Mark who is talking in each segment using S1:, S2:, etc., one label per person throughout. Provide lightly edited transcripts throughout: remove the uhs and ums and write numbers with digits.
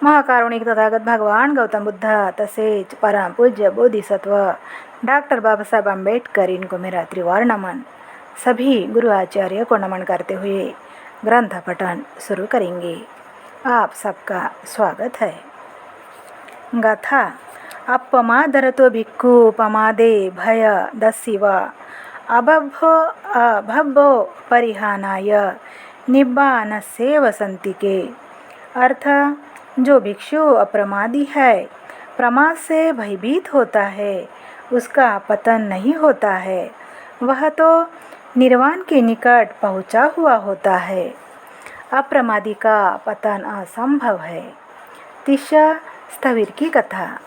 S1: महाकारुणिक तथागत भगवान गौतम बुद्ध तसेच परम पूज्य बोधिसत्व डॉक्टर बाबा साहब अम्बेडकर, इनको मेरा त्रिवार नमन। सभी गुरु आचार्य को नमन करते हुए ग्रंथ पठन शुरू करेंगे। आप सबका स्वागत है। गाथा। अपमादरतो भिक्खु पमादे भय दस्सिव अभब्भो परिहानाय निब्बानस्येव सन्तिके। अर्थ, जो भिक्षु अप्रमादी है, प्रमाद से भयभीत होता है, उसका पतन नहीं होता है, वह तो निर्वाण के निकट पहुँचा हुआ होता है। अप्रमादी का पतन असंभव है। तिष्य स्थविर की कथा।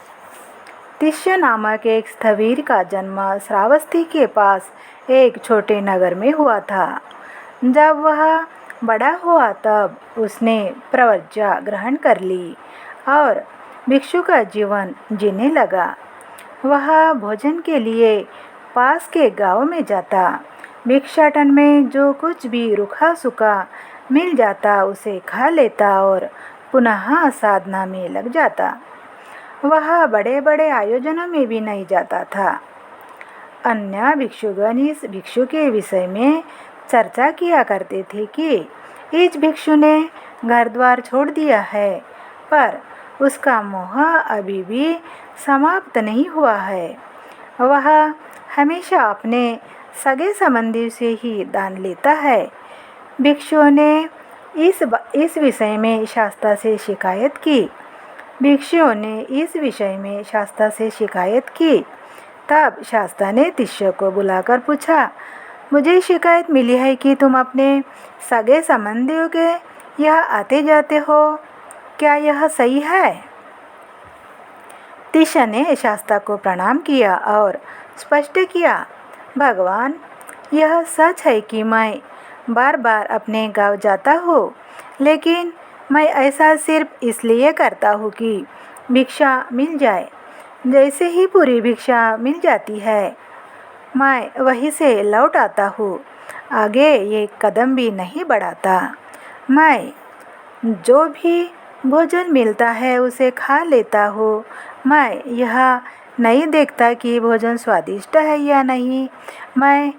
S1: तिष्य नामक एक स्थविर का जन्म श्रावस्ती के पास एक छोटे नगर में हुआ था। जब वह बड़ा हुआ तब उसने प्रव्रज्ञा ग्रहण कर ली और भिक्षु का जीवन जीने लगा। वह भोजन के लिए पास के गांव में जाता। भिक्षाटन में जो कुछ भी रूखा सूखा मिल जाता उसे खा लेता और पुनः साधना में लग जाता। वह बड़े बड़े आयोजनों में भी नहीं जाता था। अन्य भिक्षुगण इस भिक्षु के विषय में चर्चा किया करते थे कि इस भिक्षु ने घर द्वार छोड़ दिया है, पर उसका मोह अभी भी समाप्त नहीं हुआ है। वह हमेशा अपने सगे संबंधी से ही दान लेता है। भिक्षुओं ने इस विषय में शास्त्रा से शिकायत की। भिक्षुओं ने इस विषय में शास्त्रा से शिकायत की। तब शास्त्रा ने तिष्य को बुलाकर पूछा, मुझे शिकायत मिली है कि तुम अपने सगे संबंधियों के यहाँ आते जाते हो, क्या यह सही है? तिष्य ने शास्त्रा को प्रणाम किया और स्पष्ट किया, भगवान, यह सच है कि मैं बार बार अपने गांव जाता हूँ, लेकिन मैं ऐसा सिर्फ इसलिए करता हूँ कि भिक्षा मिल जाए। जैसे ही पूरी भिक्षा मिल जाती है, मैं वहीं से लौट आता हूँ, आगे एक कदम भी नहीं बढ़ाता। मैं जो भी भोजन मिलता है उसे खा लेता हूँ। मैं यह नहीं देखता कि भोजन स्वादिष्ट है या नहीं, मैं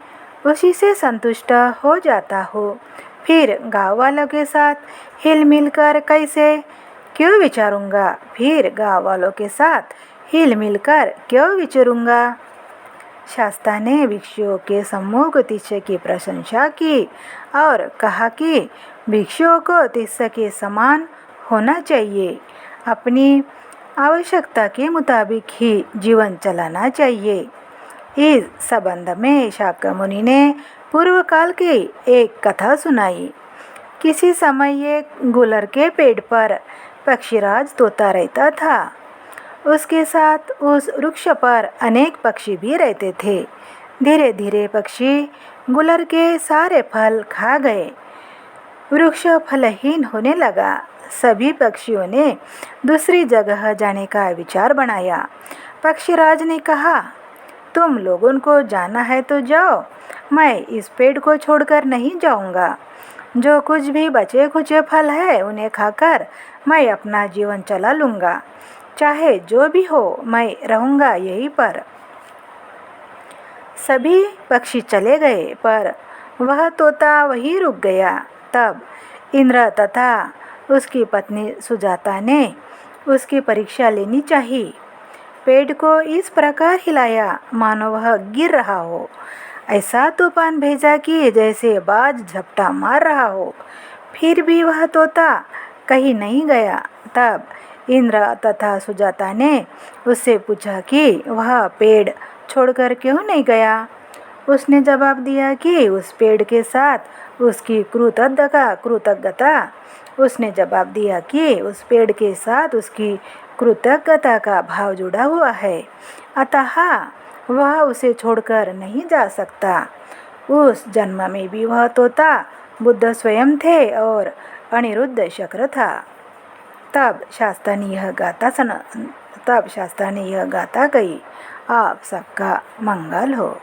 S1: उसी से संतुष्ट हो जाता हूँ। फिर गाँव वालों के साथ हिल मिल कर कैसे क्यों विचारूंगा? शास्त्रा ने भिक्षुओं के सम्मुख तिष्य की प्रशंसा की और कहा कि भिक्षुओं को तिष्य के समान होना चाहिए, अपनी आवश्यकता के मुताबिक ही जीवन चलाना चाहिए। इस संबंध में शाक्य मुनि ने पूर्व काल की एक कथा सुनाई। किसी समय एक गुलर के पेड़ पर पक्षीराज तोता रहता था। उसके साथ उस वृक्ष पर अनेक पक्षी भी रहते थे। धीरे धीरे पक्षी गुलर के सारे फल खा गए। वृक्ष फलहीन होने लगा। सभी पक्षियों ने दूसरी जगह जाने का विचार बनाया। पक्षीराज ने कहा, तुम लोगों को जाना है तो जाओ, मैं इस पेड़ को छोड़कर नहीं जाऊंगा। जो कुछ भी बचे खुचे फल है उन्हें खाकर मैं अपना जीवन चला लूँगा। चाहे जो भी हो, मैं रहूँगा यहीं पर। सभी पक्षी चले गए, पर वह तोता वहीं रुक गया। तब इंद्र तथा उसकी पत्नी सुजाता ने उसकी परीक्षा लेनी चाहिए। पेड़ को इस प्रकार हिलाया मानो वह गिर रहा हो। ऐसा तूफान भेजा कि जैसे बाज झपटा मार रहा हो, फिर भी वह तोता कहीं नहीं गया। तब इंद्र तथा सुजाता ने उससे पूछा कि वह पेड़ छोड़कर क्यों नहीं गया। उसने जवाब दिया कि उस पेड़ के साथ उसकी कृतज्ञता का भाव जुड़ा हुआ है, अतः वह उसे छोड़कर नहीं जा सकता। उस जन्म में भी वह तोता बुद्ध स्वयं थे और अनिरुद्ध चक्र था। तब शास्त्रा ने यह गाथा कही। आप सबका मंगल हो।